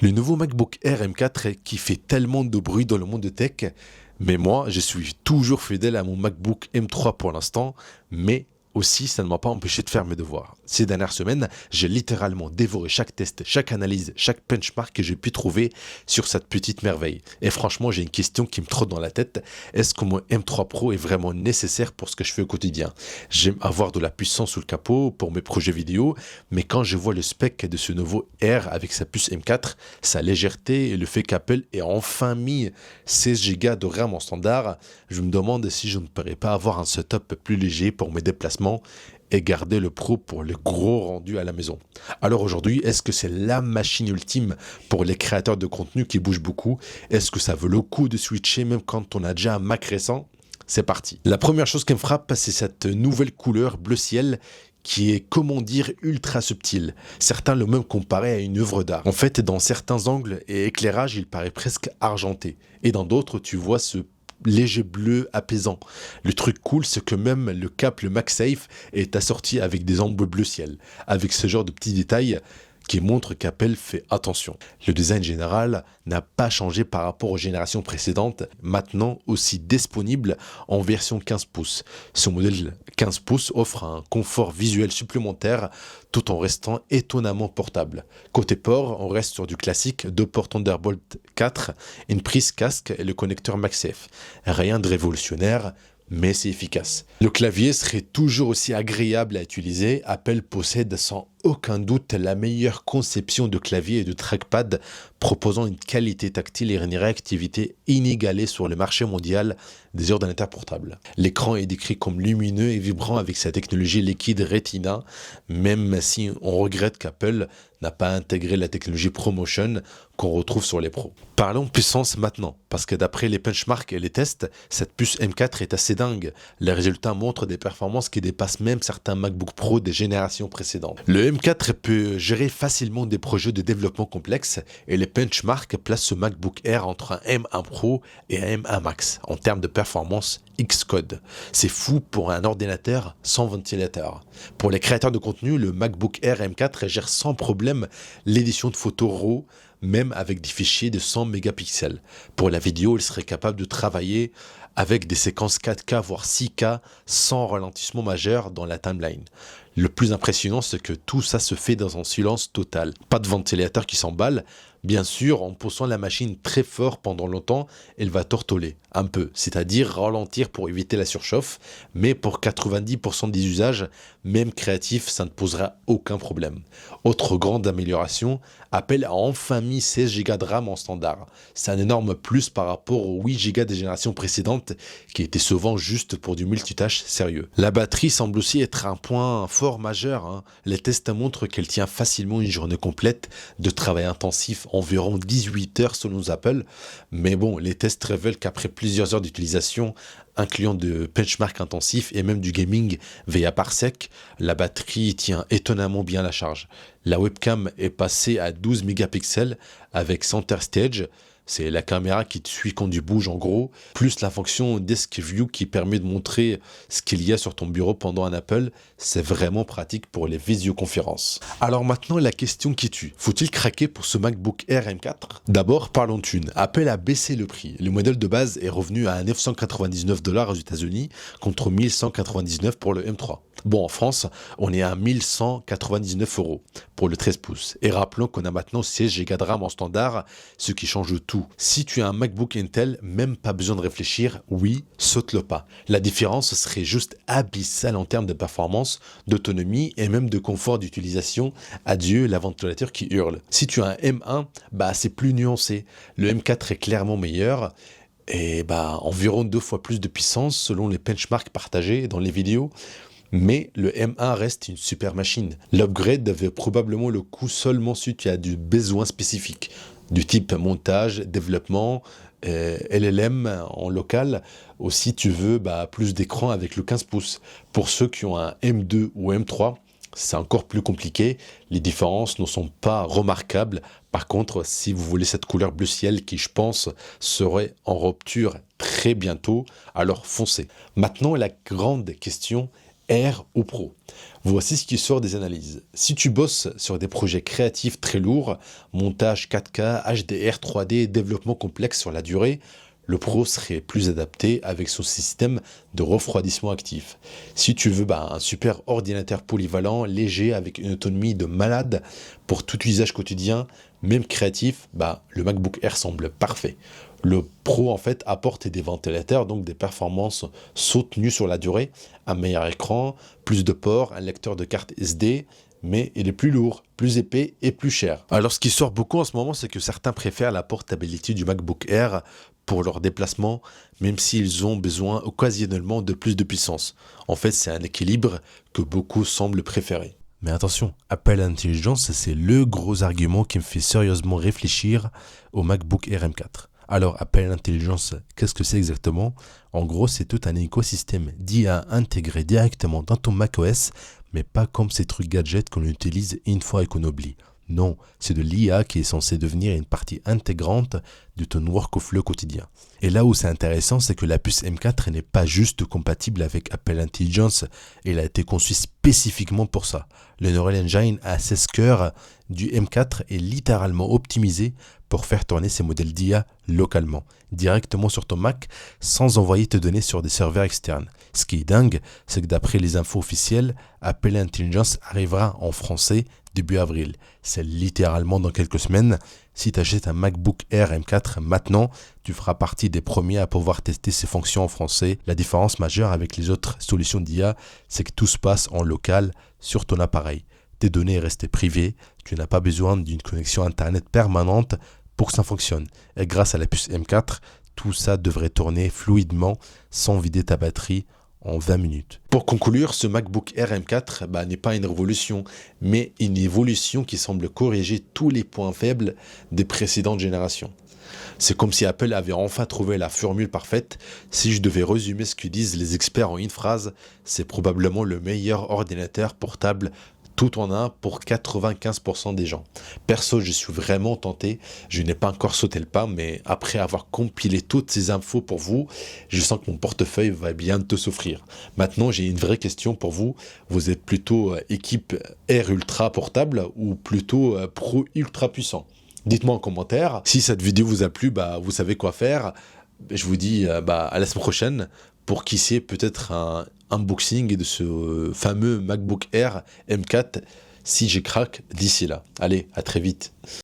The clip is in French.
Le nouveau MacBook Air M4 qui fait tellement de bruit dans le monde de tech, mais moi, je suis toujours fidèle à mon MacBook M3 pour l'instant, mais aussi, ça ne m'a pas empêché de faire mes devoirs. Ces dernières semaines, j'ai littéralement dévoré chaque test, chaque analyse, chaque benchmark que j'ai pu trouver sur cette petite merveille. Et franchement, j'ai une question qui me trotte dans la tête. Est-ce que mon M3 Pro est vraiment nécessaire pour ce que je fais au quotidien? J'aime avoir de la puissance sous le capot pour mes projets vidéo, mais quand je vois le spec de ce nouveau Air avec sa puce M4, sa légèreté et le fait qu'Apple ait enfin mis 16 Go de RAM en standard, je me demande si je ne pourrais pas avoir un setup plus léger pour mes déplacements et garder le Pro pour le gros rendu à la maison. Alors aujourd'hui, est-ce que c'est la machine ultime pour les créateurs de contenu qui bougent beaucoup? Est-ce que ça vaut le coup de switcher même quand on a déjà un Mac récent? C'est parti. La première chose qui me frappe, c'est cette nouvelle couleur bleu ciel qui est, comment dire, ultra subtile. Certains l'ont même comparé à une œuvre d'art. En fait, dans certains angles et éclairages, il paraît presque argenté. Et dans d'autres, tu vois ce léger bleu apaisant. Le truc cool, c'est que même le câble MagSafe est assorti avec des ombres bleu ciel, avec ce genre de petits détails qui montrent qu'Apple fait attention. Le design général n'a pas changé par rapport aux générations précédentes, maintenant aussi disponible en version 15 pouces. Ce modèle 15 pouces offre un confort visuel supplémentaire tout en restant étonnamment portable. Côté port, on reste sur du classique, 2 ports Thunderbolt 4, une prise casque et le connecteur MagSafe. Rien de révolutionnaire, mais c'est efficace. Le clavier serait toujours aussi agréable à utiliser. Apple possède sans aucun doute la meilleure conception de clavier et de trackpad, proposant une qualité tactile et une réactivité inégalée sur le marché mondial des ordinateurs portables. L'écran est décrit comme lumineux et vibrant avec sa technologie liquide Retina, même si on regrette qu'Apple n'a pas intégré la technologie ProMotion qu'on retrouve sur les pros. Parlons puissance maintenant, parce que d'après les benchmarks et les tests, cette puce M4 est assez dingue. Les résultats montrent des performances qui dépassent même certains MacBook Pro des générations précédentes. Le M4 peut gérer facilement des projets de développement complexes et les benchmarks placent ce MacBook Air entre un M1 Pro et un M1 Max en termes de performance Xcode. C'est fou pour un ordinateur sans ventilateur. Pour les créateurs de contenu, le MacBook Air M4 gère sans problème l'édition de photos RAW, même avec des fichiers de 100 mégapixels. Pour la vidéo, il serait capable de travailler avec des séquences 4K voire 6K sans ralentissement majeur dans la timeline. Le plus impressionnant, c'est que tout ça se fait dans un silence total. Pas de ventilateur qui s'emballe. Bien sûr, en poussant la machine très fort pendant longtemps, elle va tortoler un peu, c'est-à-dire ralentir pour éviter la surchauffe, mais pour 90% des usages, même créatifs, ça ne posera aucun problème. Autre grande amélioration, Apple a enfin mis 16 Go de RAM en standard. C'est un énorme plus par rapport aux 8 Go des générations précédentes qui étaient souvent juste pour du multitâche sérieux. La batterie semble aussi être un point fort majeur. Les tests montrent qu'elle tient facilement une journée complète de travail intensif, environ 18 heures selon Apple. Mais bon, les tests révèlent qu'après plusieurs heures d'utilisation, incluant de benchmark intensif et même du gaming via Parsec, la batterie tient étonnamment bien la charge. La webcam est passée à 12 mégapixels avec Center Stage. C'est la caméra qui te suit quand tu bouges en gros, plus la fonction Desk View qui permet de montrer ce qu'il y a sur ton bureau pendant un appel. C'est vraiment pratique pour les visioconférences. Alors maintenant, la question qui tue. Faut-il craquer pour ce MacBook Air M4? D'abord, parlons thunes. Apple a baissé le prix. Le modèle de base est revenu à 999 $ aux États-Unis contre 1199 pour le M3. Bon, en France, on est à 1199 € pour le 13 pouces. Et rappelons qu'on a maintenant 16 Go de RAM en standard, ce qui change tout. Si tu as un MacBook Intel, même pas besoin de réfléchir, oui, saute le pas. La différence serait juste abyssale en termes de performance, d'autonomie et même de confort d'utilisation. Adieu la ventilateur qui hurle. Si tu as un M1, c'est plus nuancé. Le M4 est clairement meilleur. Et environ 2 fois plus de puissance selon les benchmarks partagés dans les vidéos. Mais le M1 reste une super machine. L'upgrade avait probablement le coup seulement si tu as du besoin spécifique, du type montage, développement, LLM en local, ou si tu veux plus d'écran avec le 15 pouces. Pour ceux qui ont un M2 ou M3, c'est encore plus compliqué. Les différences ne sont pas remarquables. Par contre, si vous voulez cette couleur bleu ciel qui, je pense, serait en rupture très bientôt, alors foncez. Maintenant, la grande question, Air ou Pro. Voici ce qui sort des analyses. Si tu bosses sur des projets créatifs très lourds, montage 4K, HDR, 3D, développement complexe sur la durée, le Pro serait plus adapté avec son système de refroidissement actif. Si tu veux un super ordinateur polyvalent, léger, avec une autonomie de malade pour tout usage quotidien, même créatif, le MacBook Air semble parfait. Le Pro en fait apporte des ventilateurs, donc des performances soutenues sur la durée, un meilleur écran, plus de ports, un lecteur de carte SD, mais il est plus lourd, plus épais et plus cher. Alors ce qui sort beaucoup en ce moment, c'est que certains préfèrent la portabilité du MacBook Air pour leurs déplacements, même s'ils ont besoin occasionnellement de plus de puissance. En fait, c'est un équilibre que beaucoup semblent préférer. Mais attention, Apple Intelligence, c'est le gros argument qui me fait sérieusement réfléchir au MacBook Air M4. Alors, Apple Intelligence, qu'est-ce que c'est exactement? En gros, c'est tout un écosystème d'IA intégré directement dans ton macOS, mais pas comme ces trucs gadgets qu'on utilise une fois et qu'on oublie. Non, c'est de l'IA qui est censée devenir une partie intégrante de ton workflow quotidien. Et là où c'est intéressant, c'est que la puce M4 n'est pas juste compatible avec Apple Intelligence, elle a été conçue spécifiquement pour ça. Le Neural Engine à 16 cœurs du M4 est littéralement optimisé pour faire tourner ces modèles d'IA localement, directement sur ton Mac, sans envoyer tes données sur des serveurs externes. Ce qui est dingue, c'est que d'après les infos officielles, Apple Intelligence arrivera en français début avril. C'est littéralement dans quelques semaines. Si tu achètes un MacBook Air M4 maintenant, tu feras partie des premiers à pouvoir tester ces fonctions en français. La différence majeure avec les autres solutions d'IA, c'est que tout se passe en local sur ton appareil. Tes données restent privées, tu n'as pas besoin d'une connexion Internet permanente pour que ça fonctionne. Et grâce à la puce M4, tout ça devrait tourner fluidement sans vider ta batterie en 20 minutes. Pour conclure, ce MacBook Air M4 n'est pas une révolution, mais une évolution qui semble corriger tous les points faibles des précédentes générations. C'est comme si Apple avait enfin trouvé la formule parfaite. Si je devais résumer ce que disent les experts en une phrase, c'est probablement le meilleur ordinateur portable tout en un pour 95% des gens. Perso, je suis vraiment tenté. Je n'ai pas encore sauté le pas, mais après avoir compilé toutes ces infos pour vous, je sens que mon portefeuille va bientôt s'offrir. Maintenant, j'ai une vraie question pour vous. Vous êtes plutôt équipe Air ultra portable ou plutôt Pro ultra puissant? Dites-moi en commentaire. Si cette vidéo vous a plu, vous savez quoi faire. Je vous dis à la semaine prochaine pour qui sait peut-être un unboxing de ce fameux MacBook Air M4 si j'ai craque d'ici là. Allez, à très vite.